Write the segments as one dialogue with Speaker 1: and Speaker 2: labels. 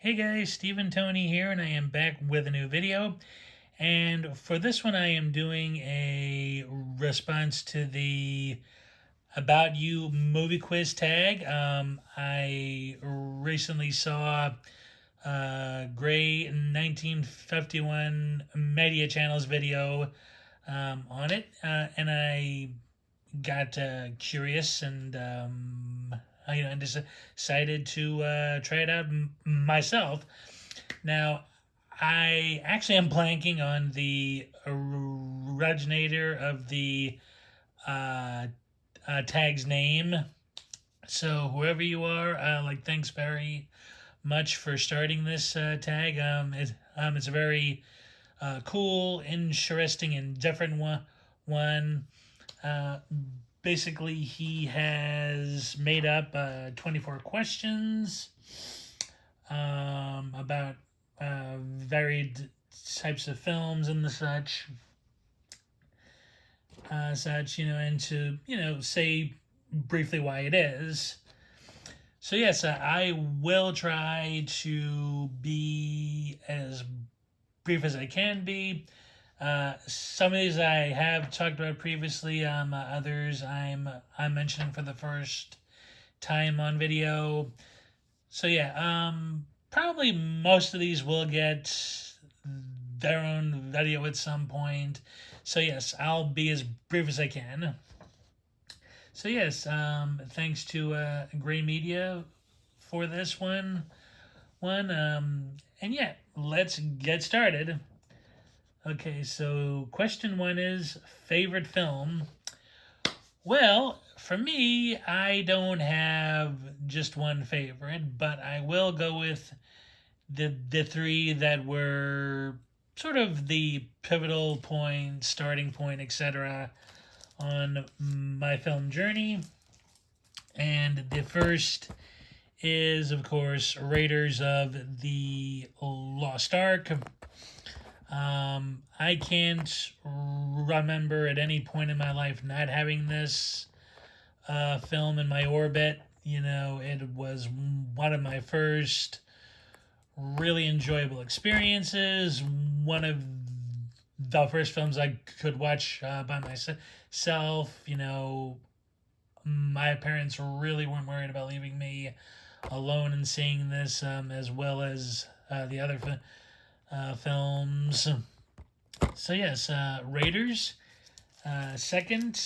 Speaker 1: Hey guys, Stephen Tony here, and I am back with a new video. And for this one, I am doing a response to the About You movie quiz tag. I recently saw Gray 1951 Media Channel's video on it, and I got curious and decided to try it out myself. Now, I actually am blanking on the originator of the uh, tag's name. So whoever you are, thanks very much for starting this tag. It's a very cool, interesting, and different one. Uh, Basically, he has made up 24 questions about varied types of films and the and to, say briefly why it is. So, yes, I will try to be as brief as I can be. Some of these I have talked about previously. Others I'm mentioning for the first time on video. So yeah, probably most of these will get their own video at some point. So yes, I'll be as brief as I can. So yes, thanks to Gray Media for this and yeah, let's get started. Okay, so question one is favorite film. Well, for me, I don't have just one favorite, but I will go with the three that were sort of the pivotal point, starting point, etc. on my film journey. And the first is, of course, Raiders of the Lost Ark. I can't remember at any point in my life not having this film in my orbit. It was one of my first really enjoyable experiences. One of the first films I could watch by myself. My parents really weren't worried about leaving me alone and seeing this, as well as the other films. So yes, Raiders. Second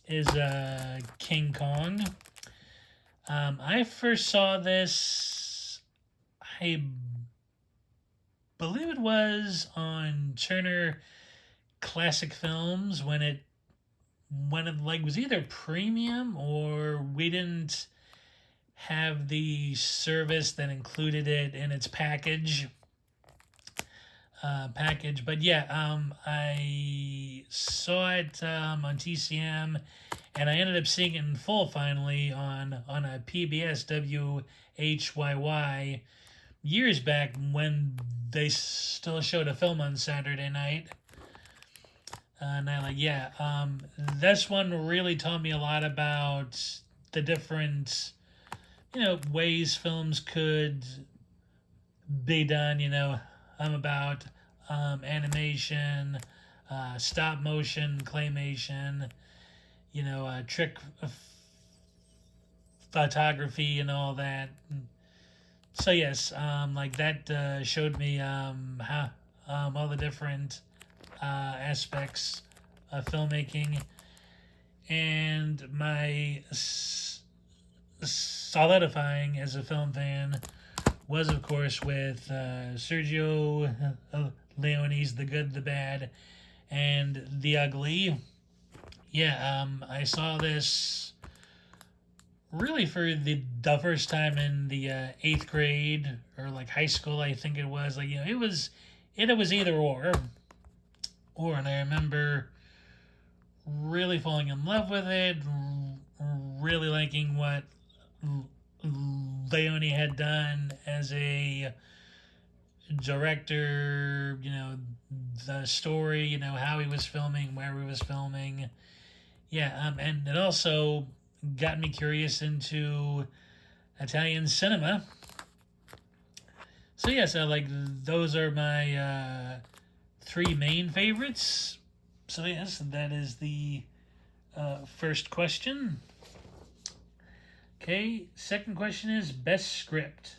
Speaker 1: is King Kong. I first saw this, I believe it was on Turner Classic Films when it was either premium or we didn't have the service that included it in its package. But yeah, I saw it on TCM, and I ended up seeing it in full finally on a PBS WHYY years back when they still showed a film on Saturday night. And I this one really taught me a lot about the different ways films could be done. About animation, stop motion, claymation, trick photography, and all that. So yes, that showed me how all the different aspects of filmmaking, and my solidifying as a film fan was, of course, with Sergio Leone's The Good, the Bad, and the Ugly. Yeah, I saw this really for the first time in the eighth grade or high school. I think it was it was either and I remember really falling in love with it, really liking what Leone had done as a director, the story, how he was filming, where he was filming. Yeah, and it also got me curious into Italian cinema. So yes, like those are my three main favorites. So yes, that is the first question. Okay, second question is best script.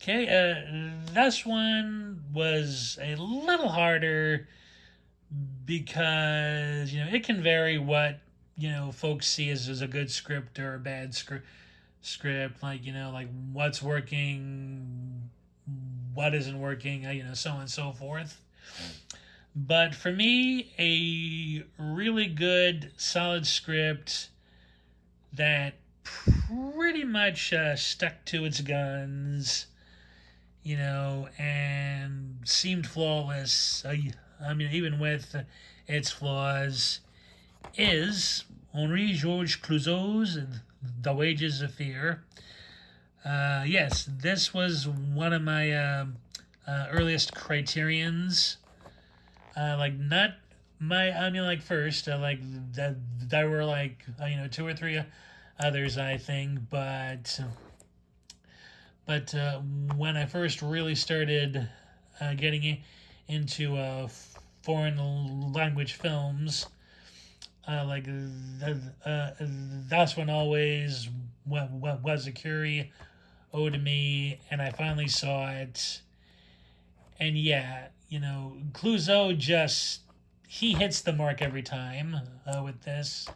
Speaker 1: Okay, this one was a little harder because it can vary what folks see as a good script or a bad script. Like like what's working, what isn't working, so on and so forth. But for me, a really good, solid script that pretty much stuck to its guns, and seemed flawless. I mean, even with its flaws, is Henri Georges Clouzot's The Wages of Fear. Yes, this was one of my earliest criterions. Like not my, I mean, like first, like that there were like two or three others, I think, but when I first really started getting into foreign language films, like that's when always was a curio to me, and I finally saw it, and yeah, Clouseau just he hits the mark every time with this.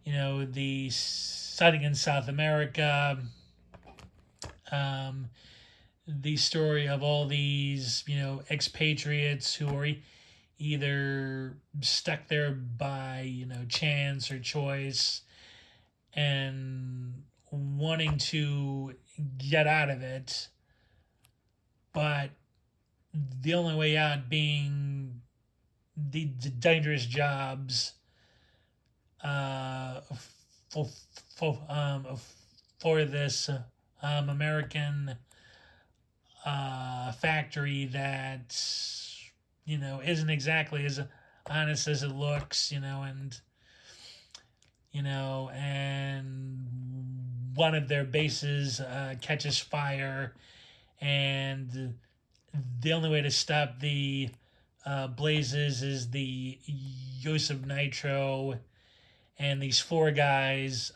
Speaker 1: The setting in South America, um, the story of all these expatriates who are either stuck there by chance or choice and wanting to get out of it, but the only way out being the dangerous jobs uh, for for um, for this American factory that isn't exactly as honest as it looks, and one of their bases catches fire, and the only way to stop the blazes is the use of nitro, and these four guys,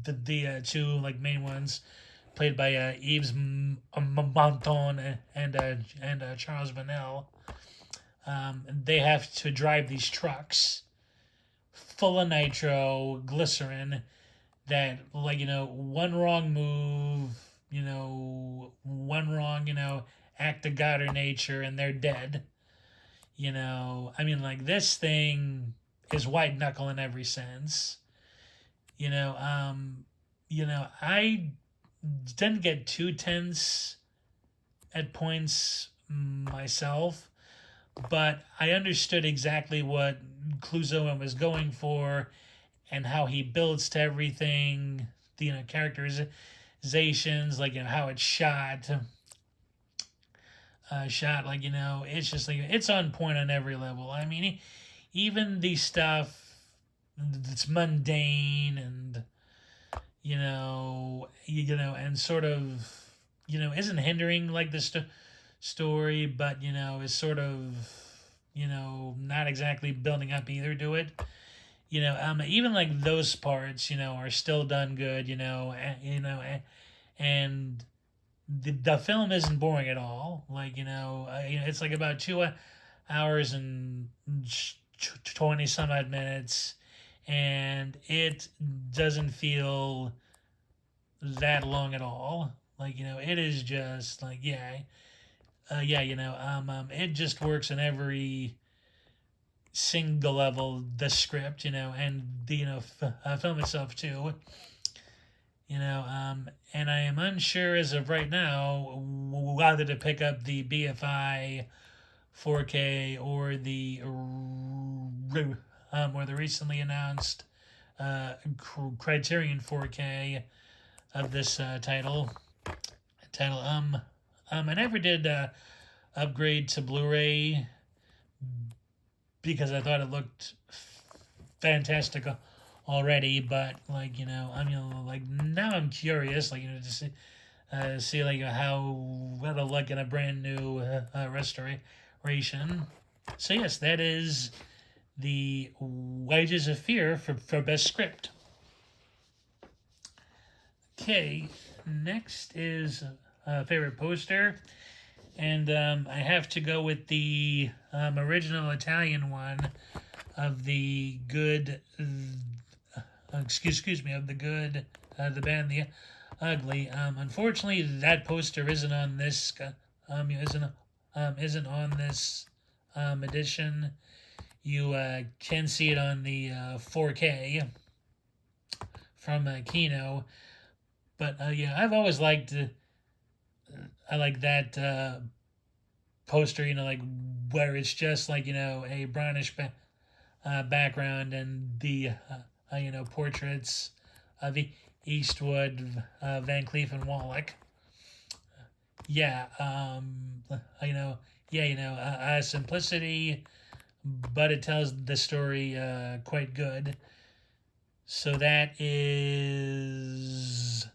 Speaker 1: the two like main ones, played by Yves Montand and Charles Vanel. They have to drive these trucks full of nitro glycerin that, like, one wrong move, one wrong act of God or nature, and they're dead. I mean, like, this thing is white knuckle in every sense. you know um I didn't get too tense at points myself, but I understood exactly what Clouseau was going for and how he builds to everything, the characterizations, like how it's shot, like it's just like it's on point on every level. I mean, even the stuff that's mundane and and sort of isn't hindering like the story, but is sort of not exactly building up either to it. Even like those parts are still done good. And the film isn't boring at all. Like it's like about 2 hours and 20 some odd minutes, and it doesn't feel that long at all. Like it is just like it just works in every single level. The script, and the film itself too. And I am unsure as of right now whether to pick up the BFI 4K or the recently announced Criterion 4K of this title. I never did upgrade to Blu-ray because I thought it looked fantastic already. But like I mean, like now I'm curious, like to see like how it'll look in a brand new restoration. So yes, that is the Wages of Fear for best script. Okay, next is favorite poster, and I have to go with the original Italian one of the good. Excuse me, of the good, the band, the ugly. Unfortunately, that poster isn't on this. Isn't on this edition. You can see it on the 4K from Kino. But yeah, I've always liked. I like that poster. Like where it's just like a brownish background and the portraits of Eastwood, Van Cleef and Wallach. Yeah, simplicity, but it tells the story quite good. So that is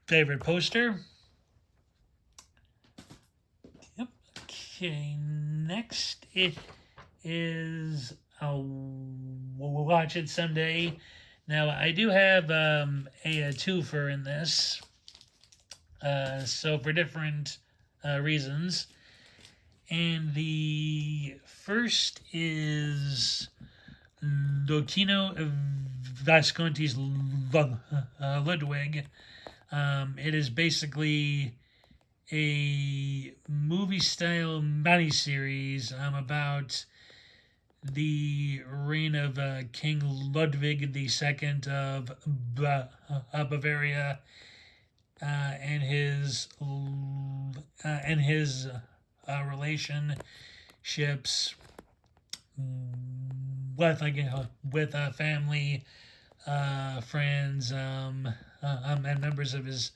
Speaker 1: favorite poster. Yep. Okay. Next it is I'll watch it someday. Now I do have a twofer in this. So for different reasons. And the first is Luchino Visconti's Ludwig. It is basically a movie-style miniseries about the reign of King Ludwig II of Bavaria and his relationships with family, friends, and members of his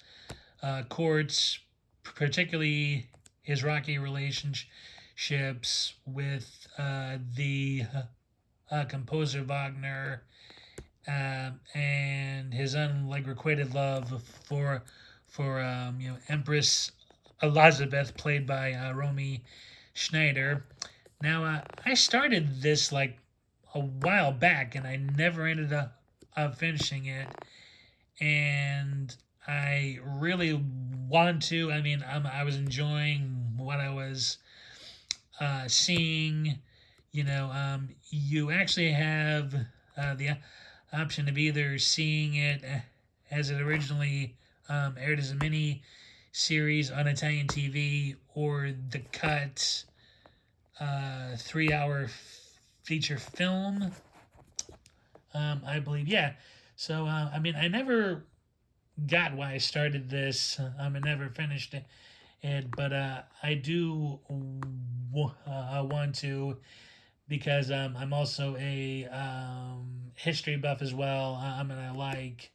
Speaker 1: courts, particularly his rocky relationships with the composer Wagner, and his unrequited love for Empress Elizabeth, played by Romy Schneider. Now, I started this like a while back, and I never ended up finishing it. And I really want to. I mean, I was enjoying what I was seeing. You actually have the option of either seeing it as it originally aired as a mini series on Italian TV, or the cut 3 hour feature film. I believe, yeah. So I mean, I never got why I started this. I never finished it, but I do want to, because I'm also a history buff as well. And I like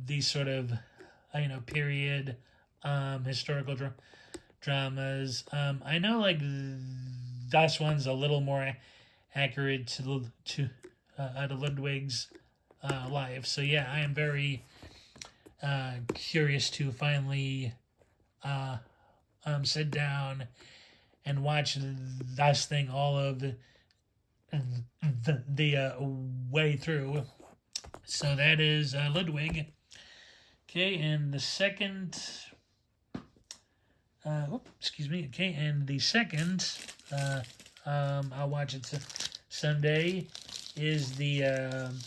Speaker 1: these sort of period historical dramas. I know like this one's a little more accurate to Ludwig's life. So yeah, I am very curious to finally sit down and watch this thing all of the way through. So that is Ludwig. Okay, and the second. Excuse me. Okay, and the second. I'll watch it someday. Is the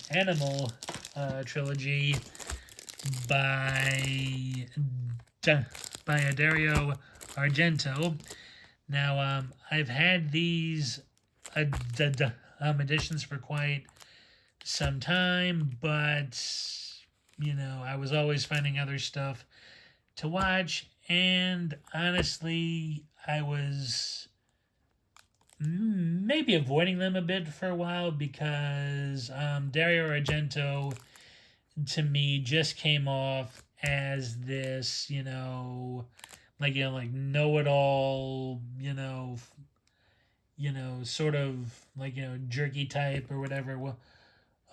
Speaker 1: Animal trilogy by Dario Argento. Now, I've had these editions for quite some time, but I was always finding other stuff to watch, and honestly, I was maybe avoiding them a bit for a while, because Dario Argento to me just came off as this, like know-it-all, sort of like jerky type or whatever. Well,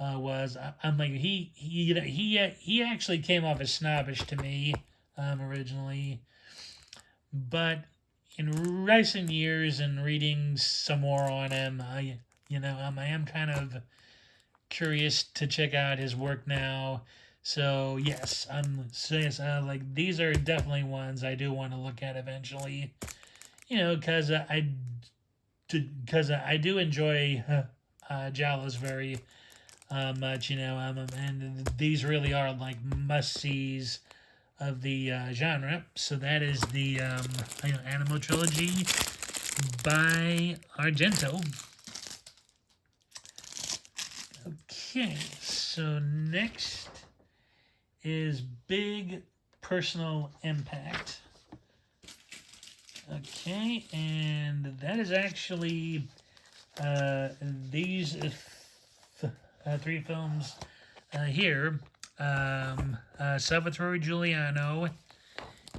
Speaker 1: was. I'm like he actually came off as snobbish to me originally, but in recent years and reading some more on him, I am kind of curious to check out his work now. So yes, like these are definitely ones I do want to look at eventually. Because I do enjoy Jalos very much. And these really are like must sees of the genre. So that is the Animal Trilogy by Argento. Okay, so next is Big Personal Impact. Okay, and that is actually these three films here. Salvatore Giuliano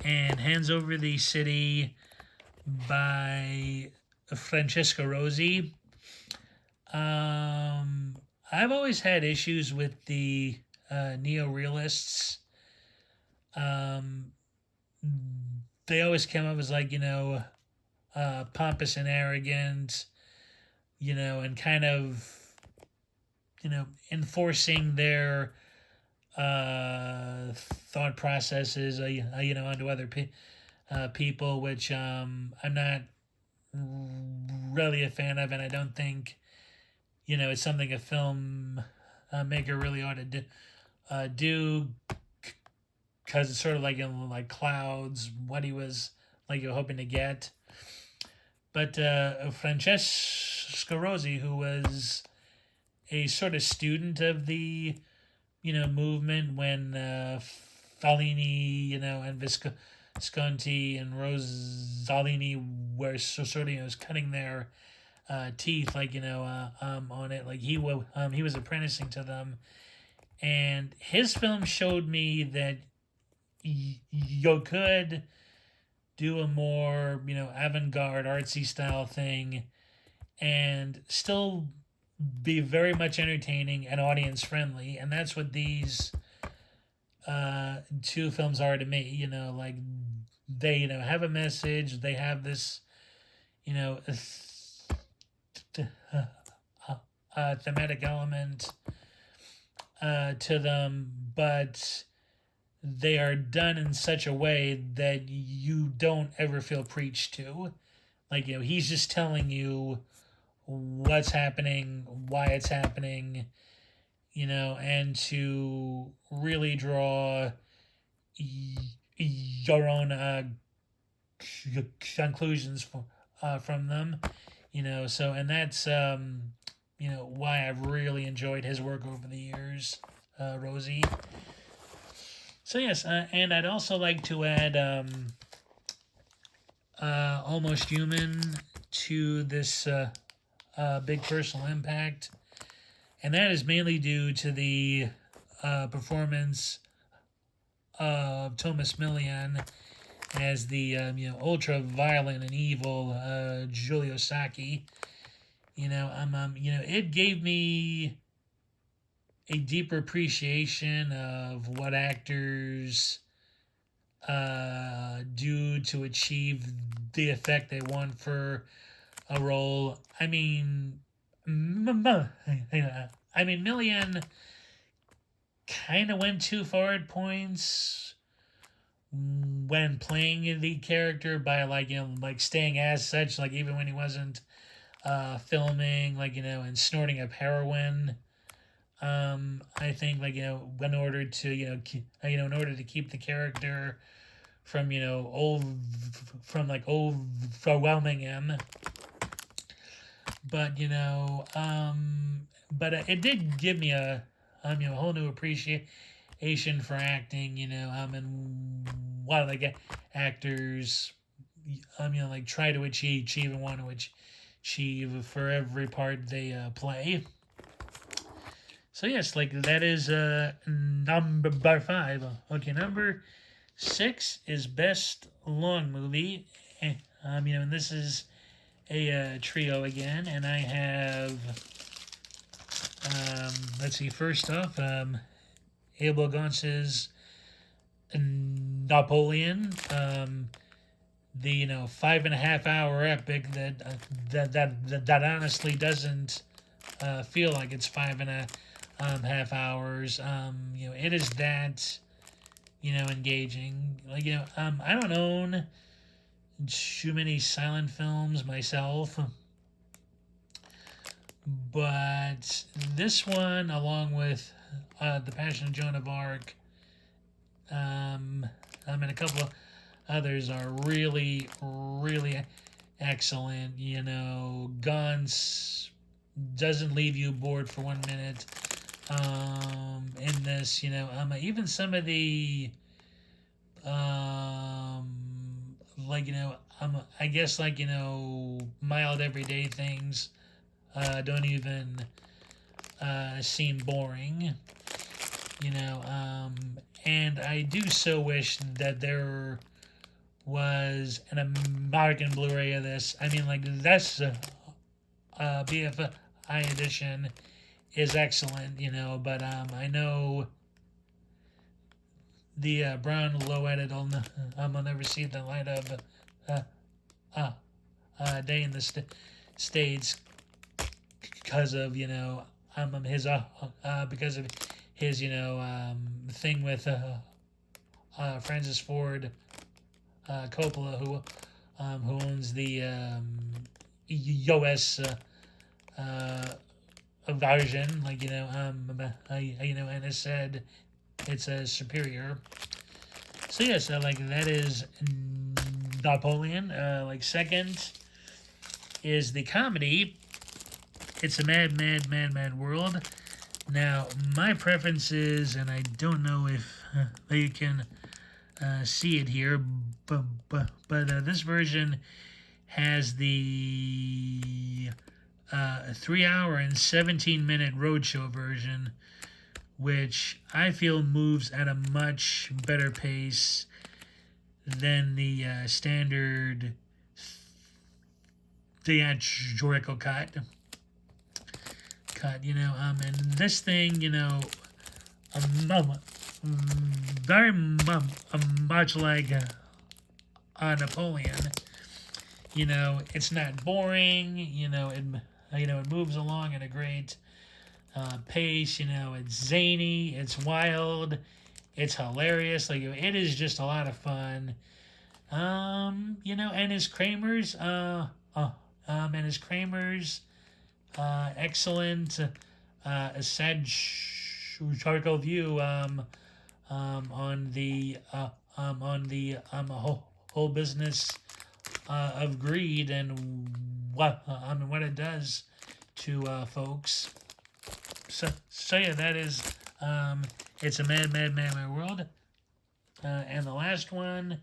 Speaker 1: and Hands Over the City by Francesco Rosi. I've always had issues with the neo-realists. They always come up as like, pompous and arrogant, and kind of, enforcing their thought processes, onto other people, which I'm not really a fan of, and I don't think, it's something a film maker really ought to do, because it's sort of like in like Clouds, what he was like hoping to get. But Francesco Rosi, who was a sort of student of the movement when Fellini, and Visconti and Rossellini were sort of cutting their teeth, like on it, like he was apprenticing to them, and his film showed me that you could do a more avant-garde artsy style thing and still be very much entertaining and audience friendly, and that's what these two films are to me. Like they have a message, they have this thematic element to them, but they are done in such a way that you don't ever feel preached to. Like, he's just telling you what's happening, why it's happening, and to really draw your own conclusions from them, so, and that's, why I've really enjoyed his work over the years, Rosie. So yes, and I'd also like to add Almost Human to this Big Personal Impact, and that is mainly due to the performance of Thomas Millian as the ultra violent and evil Giulio Sacchi. It gave me a deeper appreciation of what actors do to achieve the effect they want for a role. I mean, Millian kind of went too far at points when playing the character by like staying as such, like even when he wasn't filming, and snorting up heroin. I think in order to in order to keep the character from overwhelming him, but it did give me a whole new appreciation for acting, and what actors try to achieve and want to achieve for every part they play. So yes, that is number 5. Okay, number 6 is Best Long Movie. And this is a trio again, and I have Let's see. First off, Abel Gance's Napoleon. The 5.5 hour epic that honestly doesn't feel like it's 5.5 hours. It is that engaging. I don't own too many silent films myself, but this one, along with The Passion of Joan of Arc, and a couple of others, are really, really excellent. Guns doesn't leave you bored for 1 minute. In this, even some of the, I guess, mild everyday things don't even seem boring. And I do so wish that there was an American Blu-ray of this. I mean, that's BFI edition is excellent, but I know the brown low edit will never see the light of day in the States because of his because of his thing with Francis Ford Coppola, who owns the US version, and has said it's a superior. So yes, that is Napoleon. Second is the comedy. It's a Mad, Mad, Mad, Mad World. Now, my preference is, and I don't know if you can see it here, but this version has the 3 hour and 17-minute roadshow version, which I feel moves at a much better pace than the standard theatrical cut. And this thing, very much like Napoleon. It's not boring. It moves along at a great pace. It's zany, it's wild, it's hilarious. It is just a lot of fun. And his Kramer's, excellent. A sad charcoal view on the whole business of greed and what it does to folks. So yeah, that is it's a Mad, Mad, Mad, Mad World. And the last one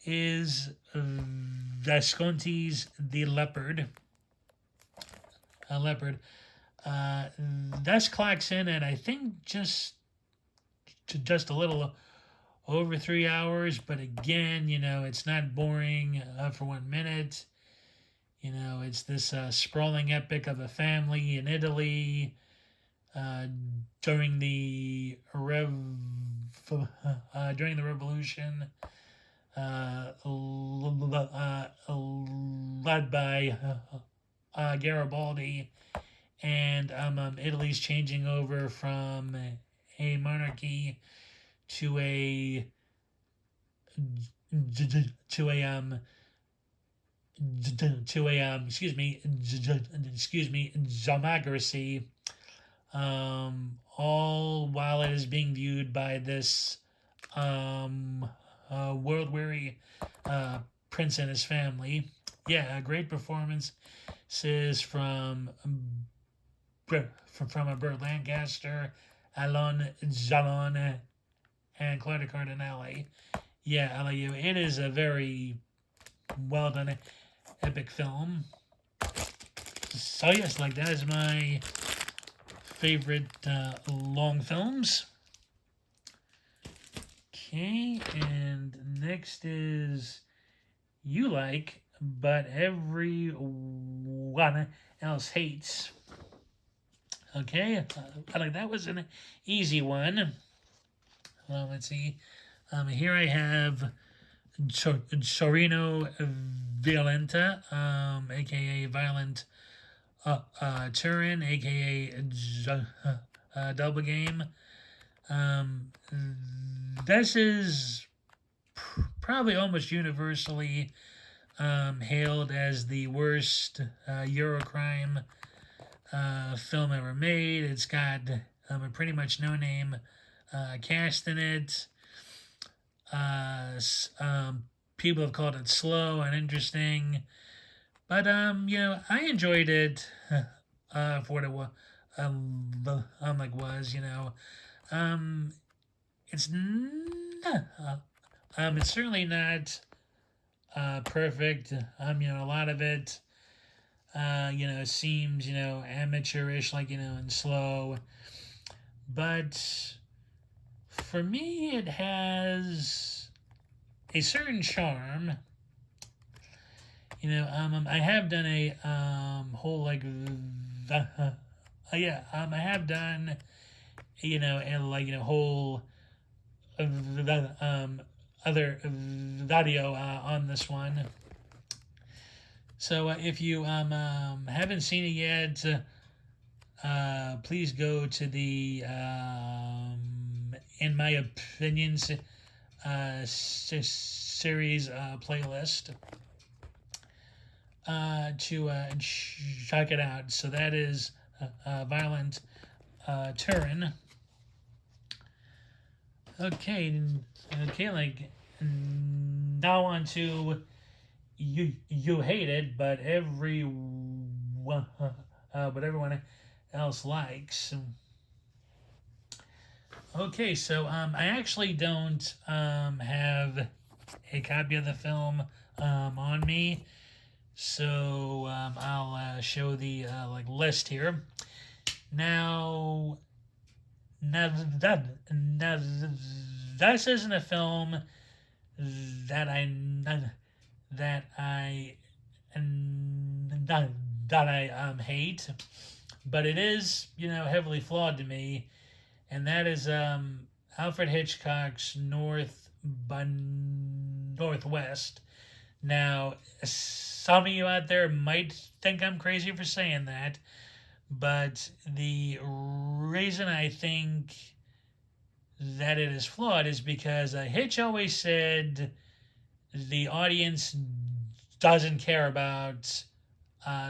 Speaker 1: is Visconti's The Leopard. This clocks in at, I think, just a little over 3 hours, but again, it's not boring for 1 minute. It's this sprawling epic of a family in Italy during the revolution, led by Garibaldi, and Italy's changing over from a monarchy to a democracy, all while it is being viewed by this world-weary prince and his family. Yeah, a great performance is from Burt Lancaster, Alain Delon, and Claudia Cardinale. Yeah, LAU. It is a very well done epic film. So yes, that is my favorite long films. Okay, and next is You Like, But Everyone Else Hates. Okay, I like that was an easy one. Well, let's see. Here I have Chorino Violenta, aka Violent Turin, aka Double Game. Um, this is probably almost universally hailed as the worst Eurocrime film ever made. It's got a pretty much no name cast in it. People have called it slow and interesting, but I enjoyed it for what it was. Um, it's it's certainly not perfect. A lot of it, seems amateurish, and slow, but for me, it has a certain charm. I have done a whole I have done whole other video on this one. So if you haven't seen it yet, please go to the in my opinions series playlist to check it out. So that is Violent Turin. Okay, now on to you hate it, but everyone else likes. Okay, so I actually don't have a copy of the film on me, so I'll show the list here. Now this isn't a film that I that I hate, but it is heavily flawed to me, and that is Alfred Hitchcock's North by Northwest. Now, some of you out there might think I'm crazy for saying that, but the reason I think that it is flawed is because Hitch always said the audience doesn't care about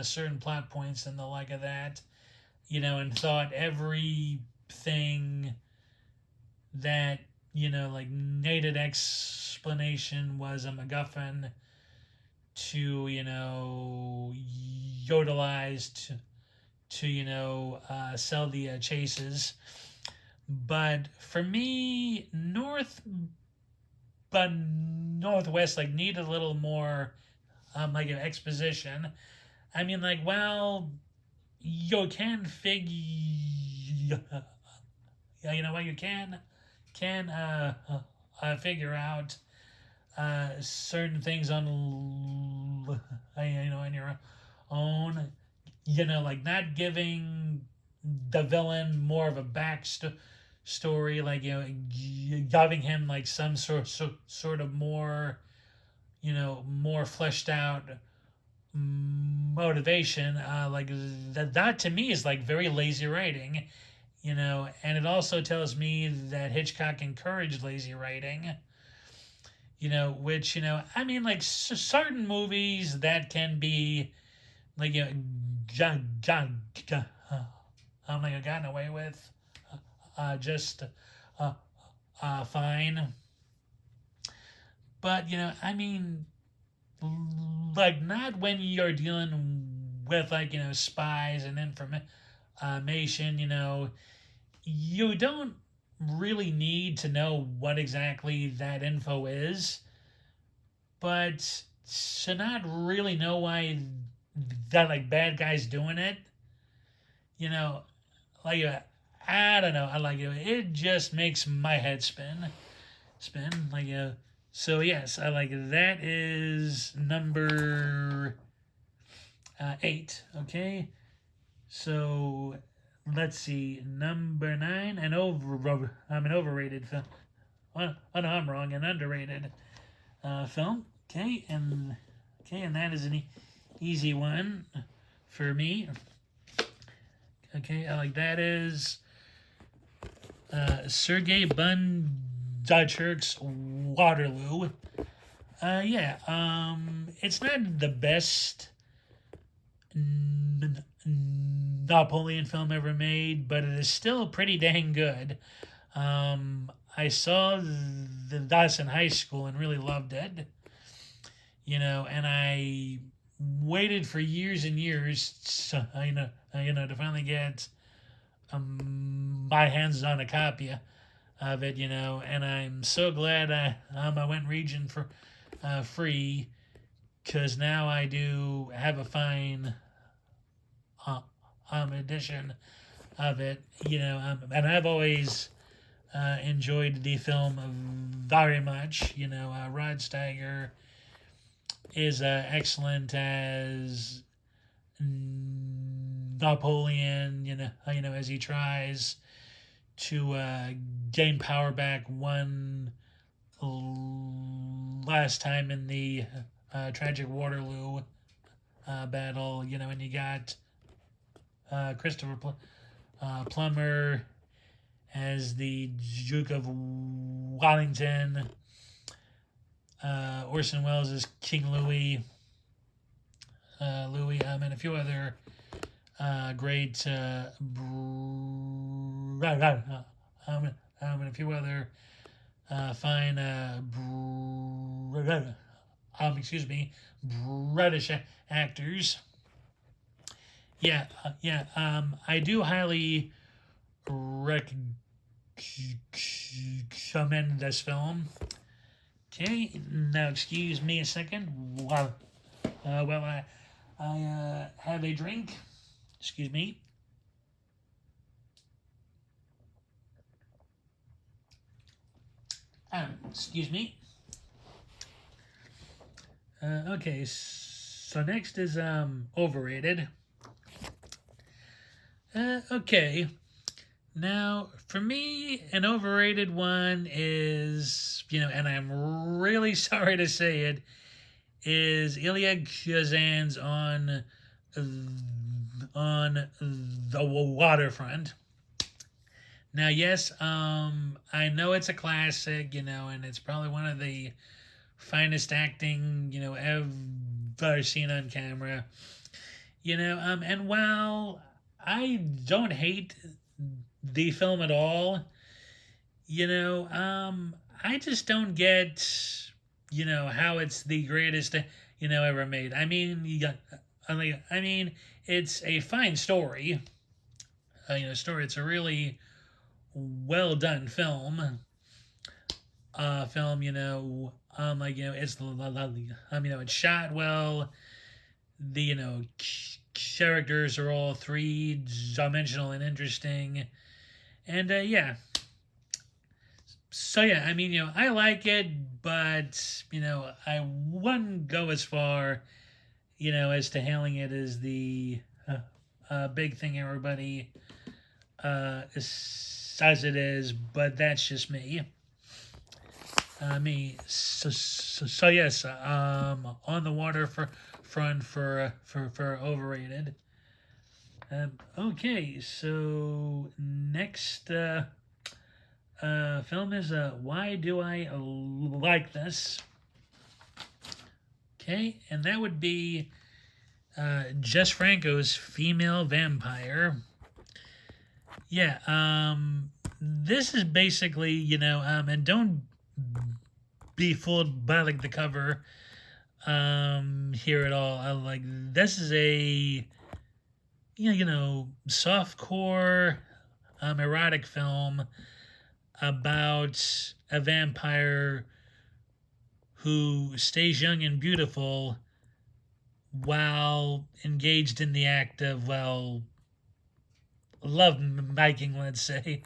Speaker 1: certain plot points and the like of that, and thought everything that, needed explanation was a MacGuffin to, utilize to sell the chases. But for me, Northwest needed a little more an exposition. I mean, well, you can figure, you can figure out certain things on on your own. Not giving the villain more of a backstory, giving him some sort of more, more fleshed out motivation. That to me is very lazy writing, and it also tells me that Hitchcock encouraged lazy writing. Which I mean, certain movies that can be gotten away with just fine. But I mean, not when you're dealing with spies and information. You don't really need to know what exactly that info is, but to not really know why that bad guys doing it, you know, I don't know. I it just makes my head spin. So yes, I that is number 8. Okay, so let's see, number 9, an overrated film. Oh, no, I'm wrong, an underrated film. And that is an easy one for me. Okay, that is Sergei Bondarchuk's Waterloo. It's not the best Napoleon film ever made, but it is still pretty dang good. I saw this in high school and really loved it. And I waited for years and years, to finally get my hands on a copy of it, and I'm so glad I went region for free, because now I do have a fine edition of it, and I've always enjoyed the film very much. Rod Steiger is excellent as Napoleon. As he tries to gain power back one last time in the tragic Waterloo battle. And you got Christopher Plummer as the Duke of Wellington, Orson Welles as King Louis, and a few other great and a few other fine British actors. I do highly recommend this film. Okay, now excuse me a second while I have a drink. Excuse me. Excuse me. Okay, so next is overrated. Okay. Now, for me, an overrated one is, and I'm really sorry to say it, is Ilya Kazan's on the waterfront. Now, yes, I know it's a classic, and it's probably one of the finest acting, ever seen on camera. And while I don't hate the film at all, I just don't get, how it's the greatest, ever made. I mean, it's a fine story. It's a really well done film. It's it's shot well. The characters are all three-dimensional and interesting, and So I like it, but I wouldn't go as far, as to hailing it as the big thing everybody says it is. But that's just me. Yes, on the water front for overrated. Okay, so next film is Why Do I Like This? Okay, and that would be Jess Franco's Female Vampire. This is basically, and don't be fooled by the cover here at all. This is a softcore erotic film about a vampire who stays young and beautiful while engaged in the act of, love making, let's say.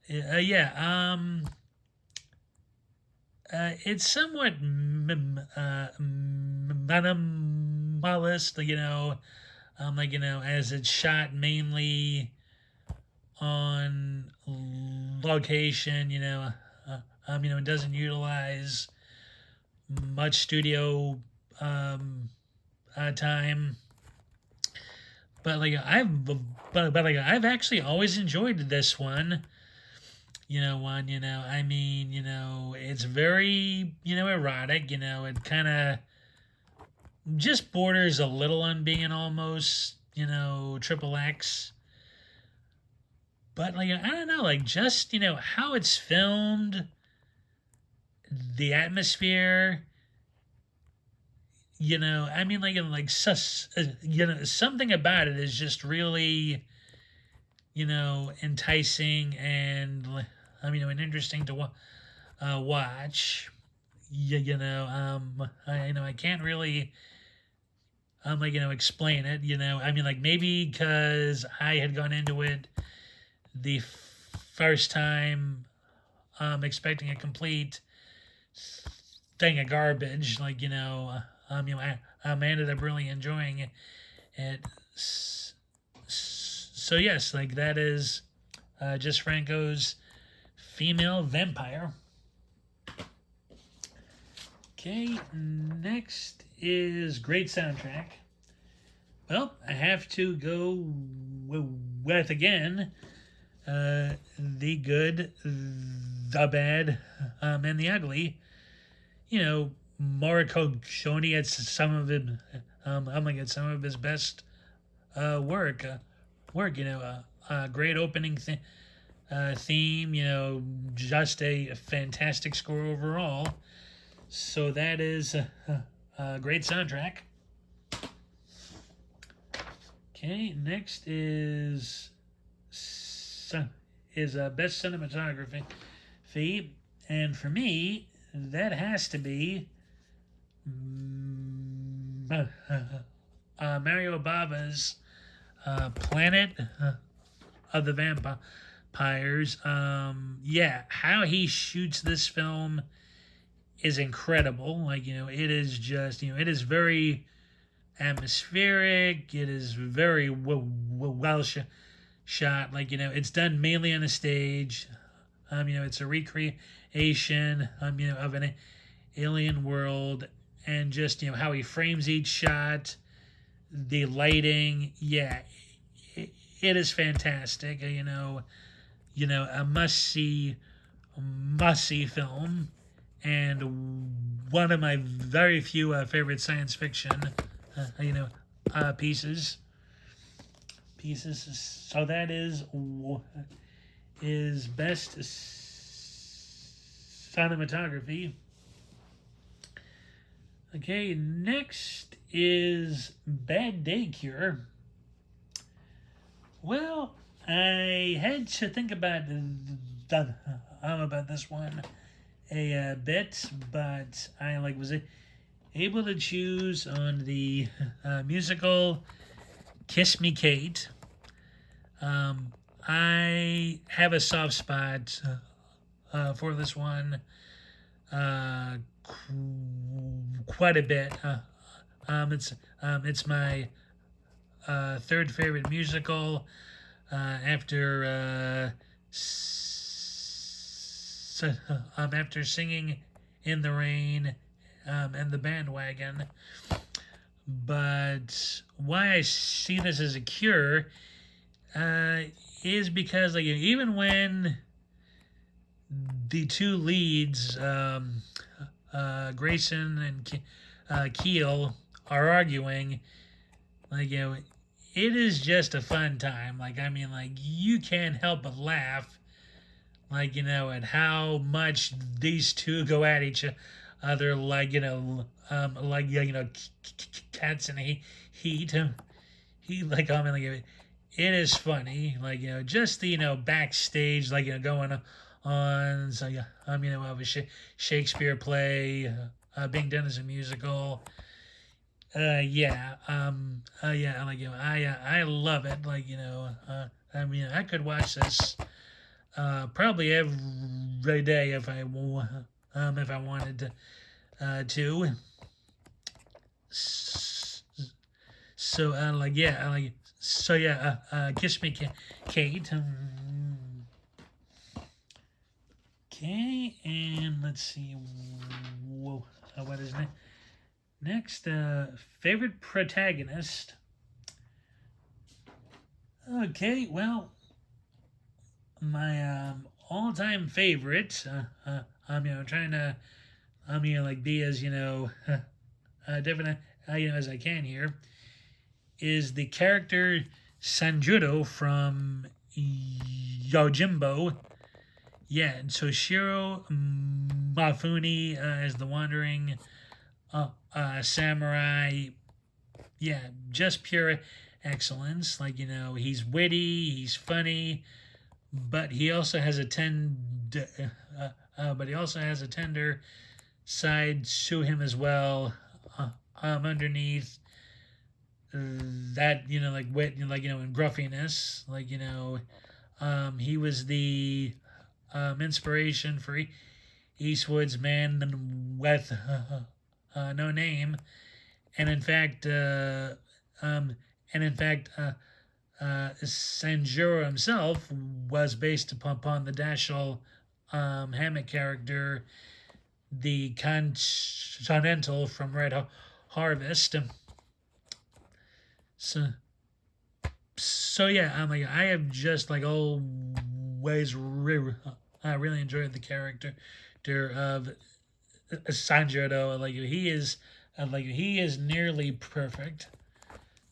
Speaker 1: It's somewhat minimalist, as it's shot mainly on location. It doesn't utilize much studio um, time. But I've actually always enjoyed this one. It's very erotic. It kind of just borders a little on being almost triple X. But I don't know, just how it's filmed, the atmosphere. Something about it is just really enticing and and interesting to watch. I can't really explain it. Maybe because I had gone into it the first time expecting a complete thing of garbage. I ended up really enjoying it. So yes, that is Jess Franco's Female Vampire. Okay, next is great soundtrack. Well, I have to go with again the good, the bad, and the ugly. Morricone had some of it. Some of his best work. Great opening theme. Just a fantastic score overall. So that is a great soundtrack. Okay, next is best cinematography. And for me, that has to be Mario Bava's Planet of the Vampires. How he shoots this film is incredible. It is just, it is very atmospheric. It is very well shot. It's done mainly on a stage. It's a recreation, of an alien world, and just how he frames each shot, the lighting. Yeah, it is fantastic. A must see film, and one of my very few favorite science fiction, pieces. So that is best cinematography. Okay, next is Bad Day Cure. Well, I had to think about this one a bit, but I was able to choose on the musical Kiss Me Kate. I have a soft spot for this one quite a bit. It's my third favorite musical after Singing in the Rain and The Bandwagon. But why I see this as a cure is because even when the two leads, Grayson and Keel, are arguing, it is just a fun time. You can't help but laugh, at how much these two go at each other, cats in heat. It is funny, just the backstage, going on. So of a Shakespeare play being done as a musical. I love it. I could watch this probably every day if I wanted to. So So yeah, Kiss Me Kate. Okay, and let's see. Whoa, what is next? Favorite protagonist. Okay, well, my all-time favorite. Trying to, like be as different, as I can here. Is the character Sanjuro from Yojimbo. Yeah, and so Shiro Mafuni as the wandering samurai. Yeah, just pure excellence. Like, he's witty, he's funny, but he also has a tender side to him as well. Underneath that, like wit, and gruffiness, he was the inspiration for Eastwood's Man with No Name, and in fact, Sanjuro himself was based upon the Dashiell Hammett character, the Continental from Red Harvest. So, yeah, I have just always really enjoyed the character of Sanjuro. He is nearly perfect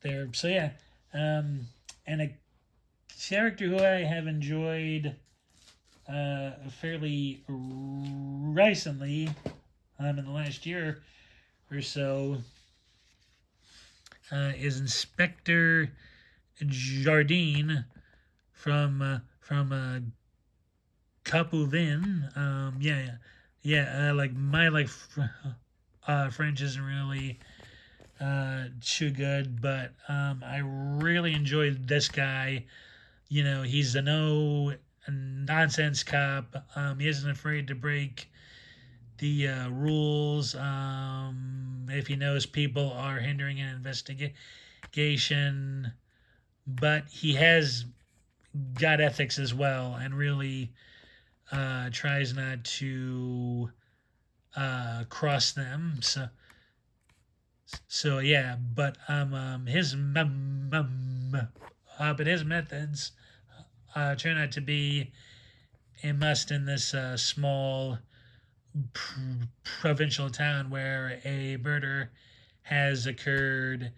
Speaker 1: there. So yeah, and a character who I have enjoyed fairly recently, in the last year or so, is Inspector Jardine from Capuvin. French isn't really too good, but I really enjoyed this guy. He's a no nonsense cop. He isn't afraid to break the rules if he knows people are hindering an investigation. But he has got ethics as well, and really tries not to cross them. So yeah, but his methods turn out to be a must in this small provincial town where a murder has occurred,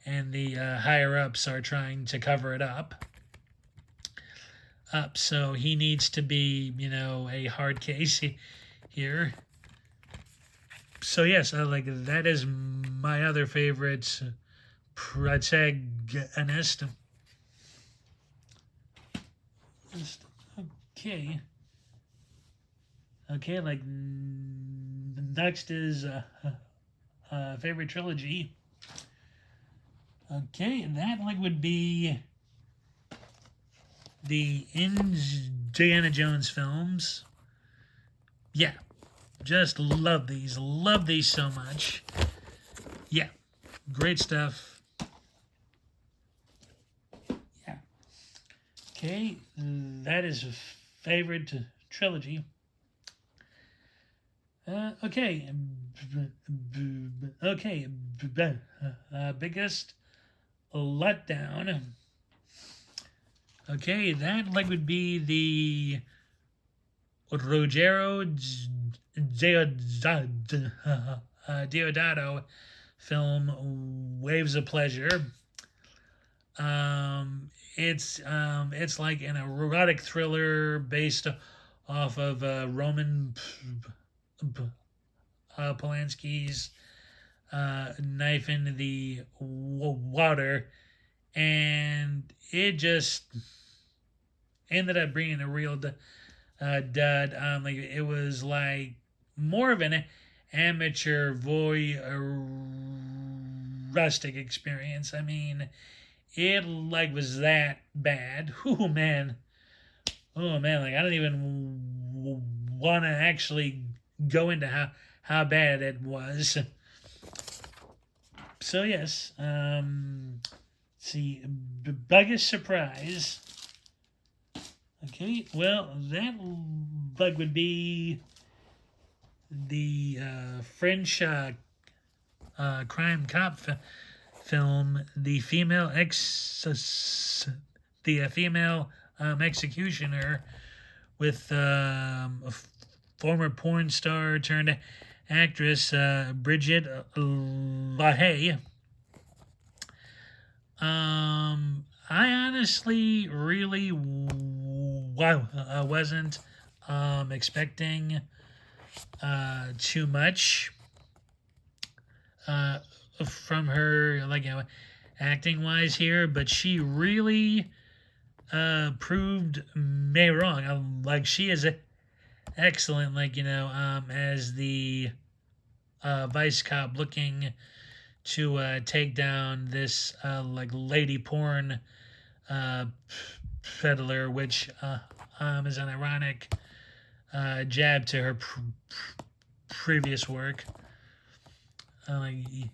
Speaker 1: and the higher ups are trying to cover it up. So he needs to be, a hard case here. So yes, that is my other favorite protagonist. Okay. Okay, next is favorite trilogy. Okay, and that would be the Indiana Jones films. Yeah, just love these. Love these so much. Yeah, great stuff. Yeah. Okay, that is favorite trilogy. Okay. Okay. Biggest letdown. Okay, that would be the Ruggero Deodato film Waves of Pleasure. It's like an erotic thriller based off of Roman Polanski's Knife into the Water, and it just ended up being a real dud. It was like more of an amateur rustic experience. I mean, it was that bad. Oh man, I don't even want to actually go into how bad it was. So yes, see, biggest surprise. Okay, well, that like would be the French crime cop film, the female female executioner with former porn star turned actress Bridget LaHaye. I honestly really wasn't expecting too much from her, like, acting wise here, but she really proved me wrong. Like, she is excellent, like, as the vice cop looking to take down this like lady porn uh, peddler, which is an ironic jab to her previous work.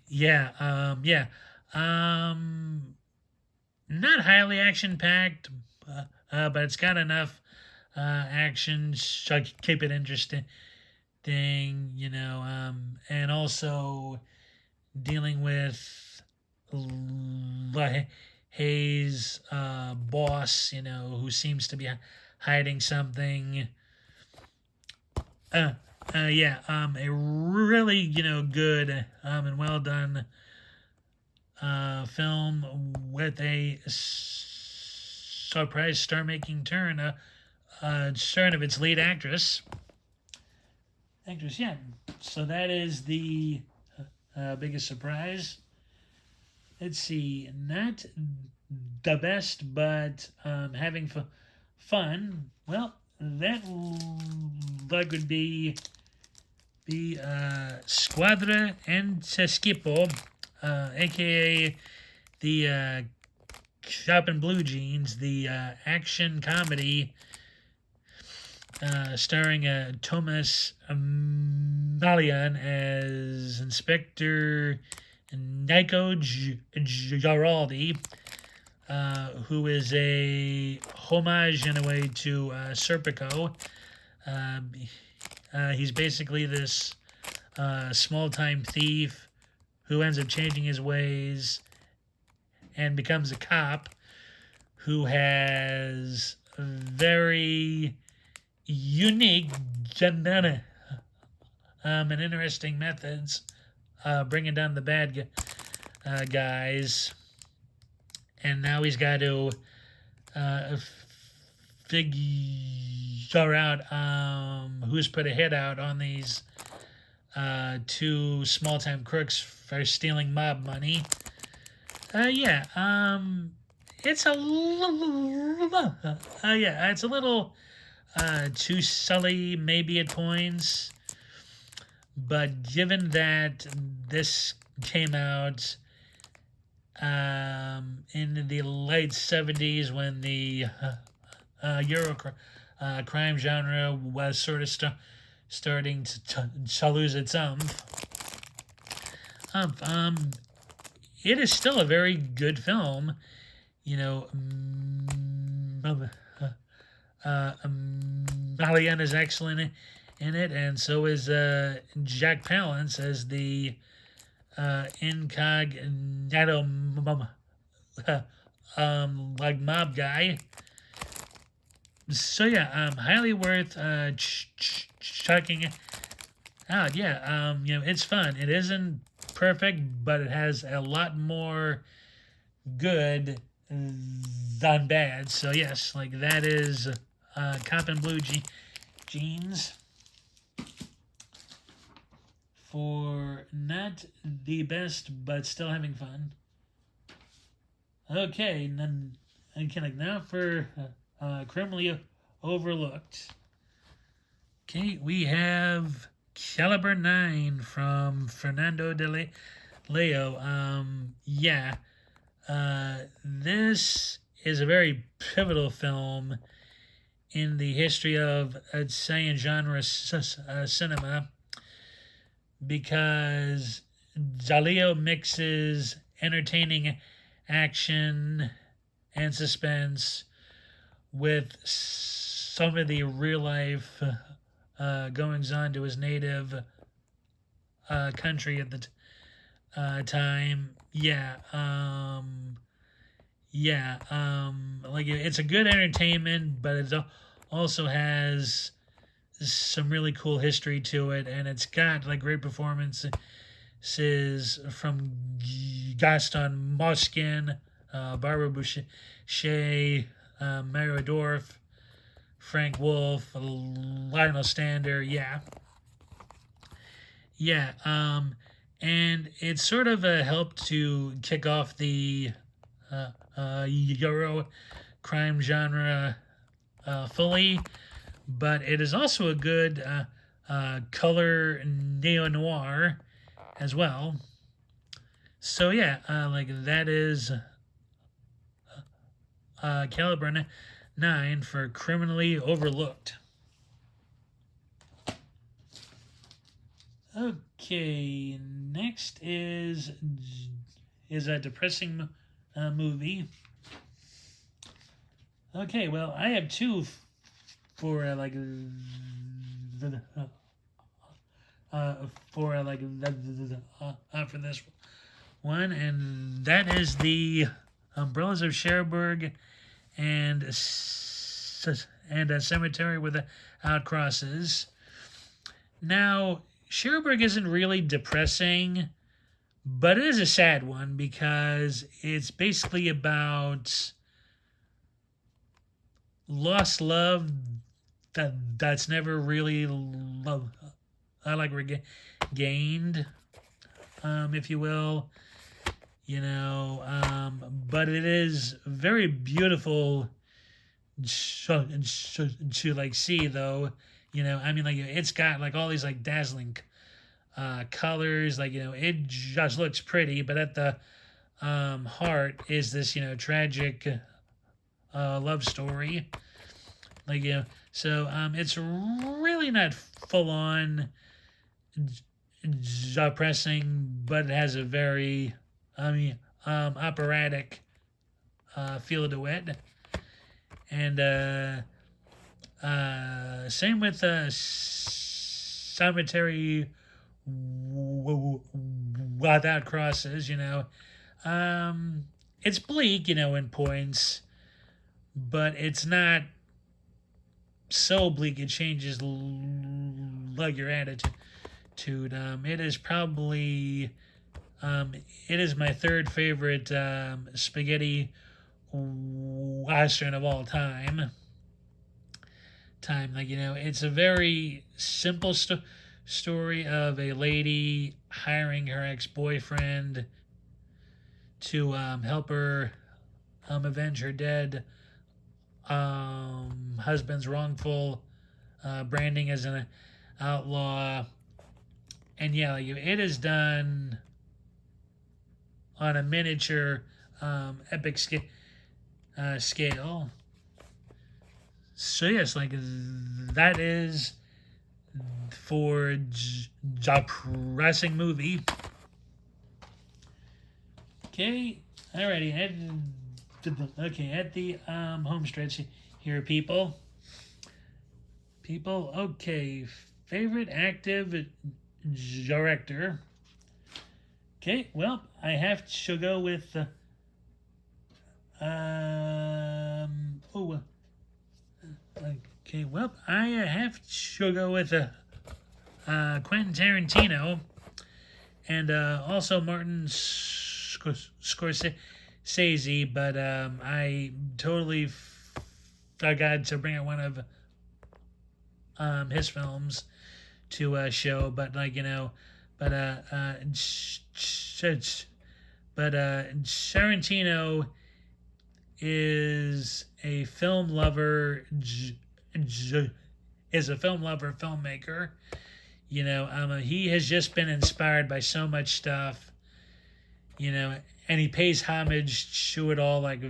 Speaker 1: Yeah, yeah. Not highly action packed, but it's got enough action to keep it interesting. And also dealing with Hayes' boss, who seems to be hiding something. Yeah, a really, good and well done film with a surprise star-making turn of its lead actress. Yeah. So that is the biggest surprise. Let's see, not the best, but having fun. Well, that would be Squadra Anticipo, aka the Cop in Blue Jeans, the action comedy starring Thomas Malian as Inspector Nico Giraldi, who is a homage in a way to Serpico. He's basically this small-time thief who ends up changing his ways and becomes a cop who has very unique and interesting methods bringing down the bad guys. And now he's got to figure out who's put a hit out on these two small-time crooks for stealing mob money. Yeah, it's a it's a little too sully maybe at points, but given that this came out in the late 70s when the Euro crime genre was sort of starting to lose its it is still a very good film. Malian is excellent in it, and so is Jack Palance as the incognito like mob guy. So yeah, highly worth checking out. Yeah, it's fun. It isn't perfect, but it has a lot more good than bad. So yes, like that is Cop in Blue Jeans for not the best, but still having fun. Okay, and then now for criminally overlooked. Okay, we have Caliber 9 from Fernando de Leo. Yeah, this is a very pivotal film in the history of Italian genre cinema because Dalio mixes entertaining action and suspense with some of the real life goings on to his native country at the time. Like it's a good entertainment, but it also has some really cool history to it, and it's got like great performances from Gaston Moskin, Barbara Boucher, Mario Dorf, Frank Wolf, Lionel Stander. Yeah. And it sort of helped to kick off the Euro crime genre fully, but it is also a good color neo noir as well. So yeah, like that is Caliber 9 for Criminally Overlooked. Okay, next is a depressing movie. Okay, well, I have two for for this one, and that is the Umbrellas of Cherbourg and a Cemetery Without Crosses. Now, Cherbourg isn't really depressing, but it is a sad one because it's basically about lost love that's never really regained, if you will. But it is very beautiful to like see, though. I mean, like it's got like all these like dazzling colors, like it just looks pretty, but at the heart is this tragic love story, like so it's really not full on depressing, but it has a very operatic feel to it, and same with Cemetery Without Crosses. It's bleak, in points, but it's not so bleak it changes like your attitude. It is probably it is my third favorite spaghetti western of all time. Like it's a very simple story of a lady hiring her ex-boyfriend to help her avenge her dead husband's wrongful branding as an outlaw. And yeah, like it is done on a miniature epic scale. So yes, like that is for depressing movie. Okay, alrighty. At the home stretch here, people. Okay, favorite active director. Okay, well, I have to go with okay, well, I have to go with Quentin Tarantino and also Martin Scorsese, but I totally forgot to bring out one of his films to show, but but Tarantino is a film lover, filmmaker. He has just been inspired by so much stuff, and he pays homage to it all like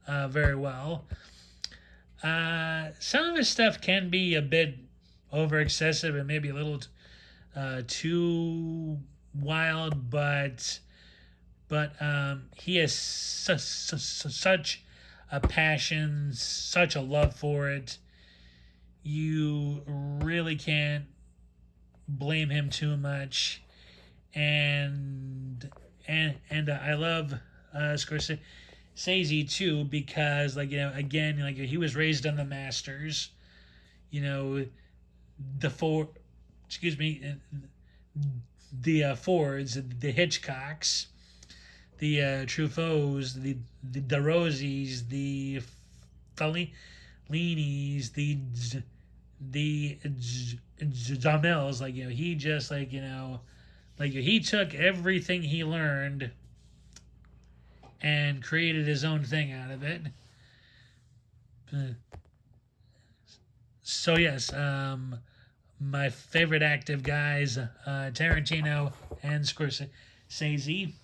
Speaker 1: very well. Some of his stuff can be a bit over excessive and maybe a little too wild, but but he has such a passion, such a love for it. You really can't blame him too much, and I love Scorsese too, because like, again, like, he was raised on the masters, you know, the four, excuse me, the Fords, the Hitchcocks, the Truffauts, the Rosies, the Fellinis, the Jamels. Like, he just, like, like, he took everything he learned and created his own thing out of it. So yes, my favorite active guys, Tarantino and Scorsese.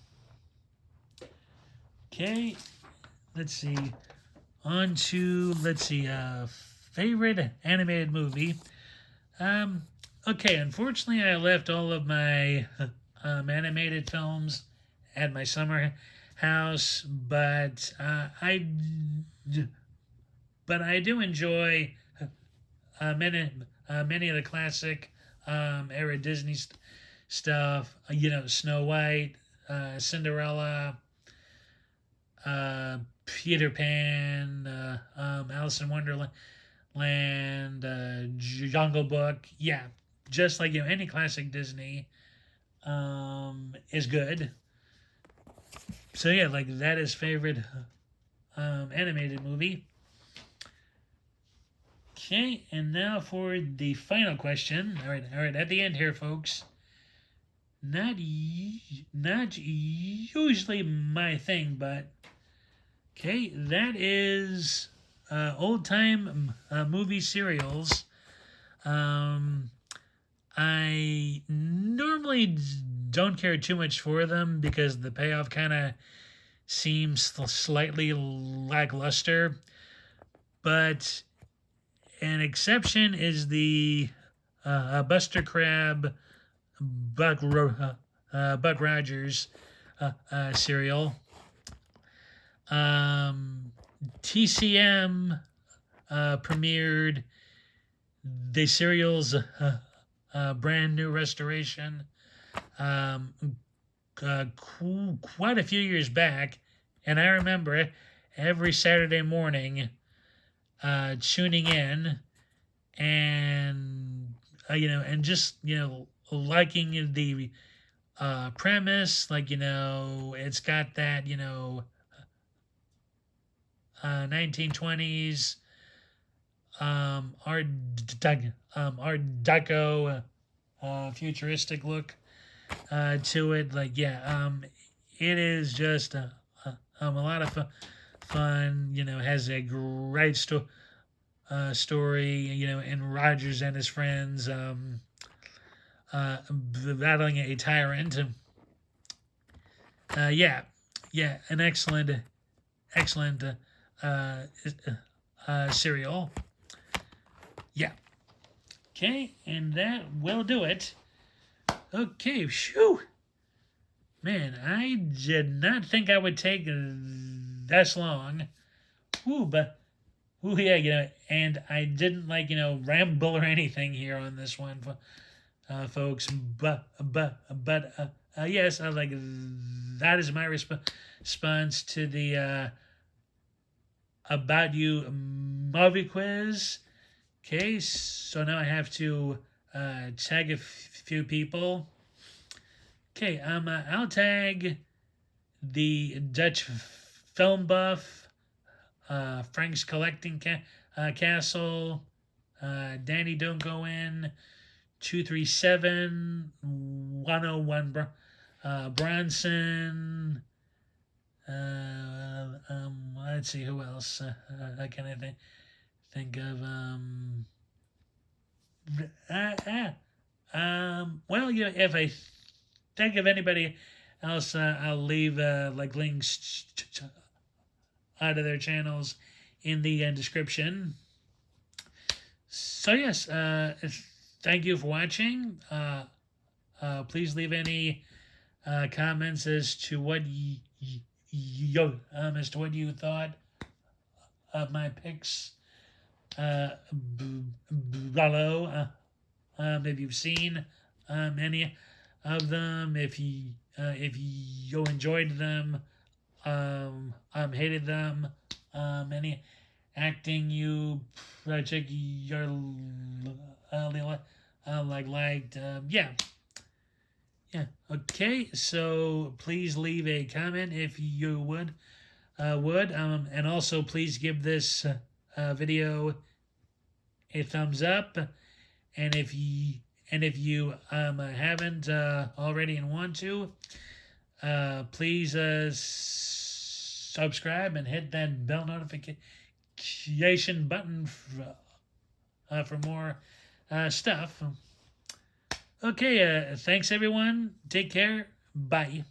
Speaker 1: Okay, let's see. On to, let's see, favorite animated movie. Okay, unfortunately, I left all of my animated films at my summer house, but I do enjoy many of the classic era Disney stuff. Snow White, Cinderella, Peter Pan, Alice in Wonderland, Jungle Book. Yeah, just like, any classic Disney is good. So yeah, like, that is favorite animated movie. Okay, and now for the final question. All right, at the end here, folks. Not usually my thing, but okay, that is old time movie serials. I normally don't care too much for them because the payoff kind of seems slightly lackluster, but an exception is the Buster Crab Buck Rogers serial. TCM premiered the serial's brand new restoration quite a few years back, and I remember every Saturday morning tuning in and and just liking the premise. Like, it's got that 1920s art deco futuristic look to it. Like, yeah, it is just a lot of fun. Has a great story. And Rogers and his friends battling a tyrant. Yeah, an excellent serial. Yeah. Okay, and that will do it. Okay, shoo. Man, I did not think I would take this long. Ooh, but yeah, and I didn't ramble or anything here on this one, folks. But yes, I like that is my response to the About You movie quiz. Okay, so now I have to tag a few people. Okay, I'll tag the Dutch film buff, Frank's Collecting Castle, Danny Don't Go In, 237 101 Bronson. Let's see, who else can I think of? Well, if I think of anybody else, I'll leave links out of their channels in the description. So yes, thank you for watching. Please leave any comments as to what as to what you thought of my picks below. If you've seen any of them, if you enjoyed them, hated them, any acting you liked, yeah. Okay, so please leave a comment if you would, and also please give this video a thumbs up, and if you haven't already and want to, please subscribe and hit that bell notification button for more stuff. Okay, thanks everyone. Take care. Bye.